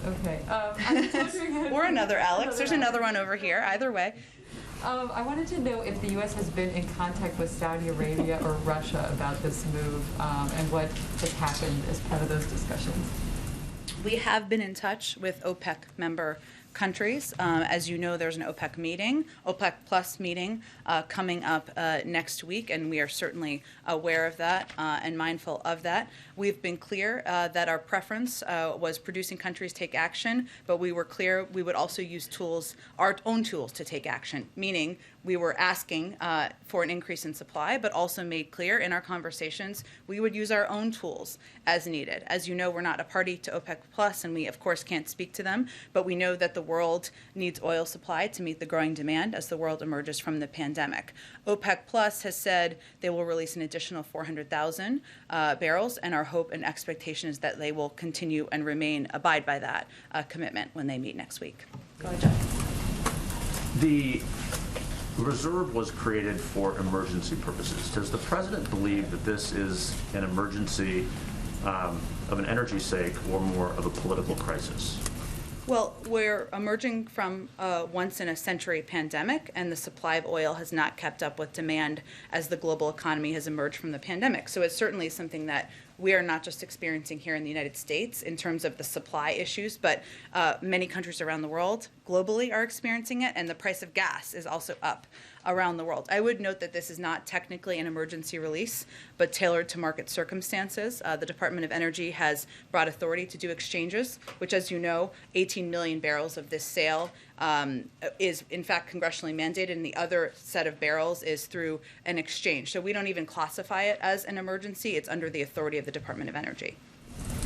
Okay. I was wondering Or another Alex. There's another one over here. Either way. I wanted to know if the U.S. has been in contact with Saudi Arabia or Russia about this move and what has happened as part of those discussions. We have been in touch with OPEC member countries. As you know, there's an OPEC meeting, OPEC Plus meeting coming up next week, and we are certainly aware of that and mindful of that. We've been clear that our preference was producing countries take action, but we were clear we would also use tools, our own tools, to take action, meaning we were asking for an increase in supply, but also made clear in our conversations we would use our own tools as needed. As you know, we're not a party to OPEC Plus, and we, of course, can't speak to them, but we know that the world needs oil supply to meet the growing demand as the world emerges from the pandemic. OPEC Plus has said they will release an additional 400,000 barrels, and our hope and expectation is that they will continue and abide by that commitment when they meet next week. Go ahead, Jeff. The reserve was created for emergency purposes. Does the president believe that this is an emergency of an energy sake or more of a political crisis? Well, we're emerging from a once-in-a-century pandemic, and the supply of oil has not kept up with demand as the global economy has emerged from the pandemic. So it's certainly something that we are not just experiencing here in the United States in terms of the supply issues, but many countries around the world globally are experiencing it, and the price of gas is also up around the world. I would note that this is not technically an emergency release, but tailored to market circumstances. The Department of Energy has brought authority to do exchanges, which, as you know, 18 million barrels of this sale is in fact congressionally mandated, and the other set of barrels is through an exchange. So we don't even classify it as an emergency. It's under the authority of the Department of Energy.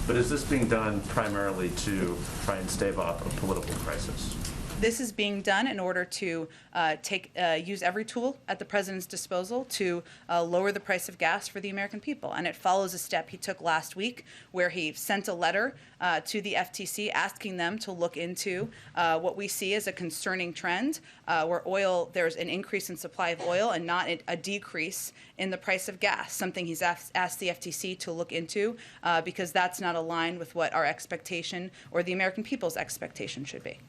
But is this being done primarily to try and stave off a political crisis? This is being done in order to use every tool at the president's disposal to lower the price of gas for the American people. And it follows a step he took last week where he sent a letter to the FTC asking them to look into what we see as a concerning trend where there's an increase in supply of oil and not a decrease in the price of gas, something he's asked the FTC to look into because that's not aligned with what our expectation or the American people's expectation should be.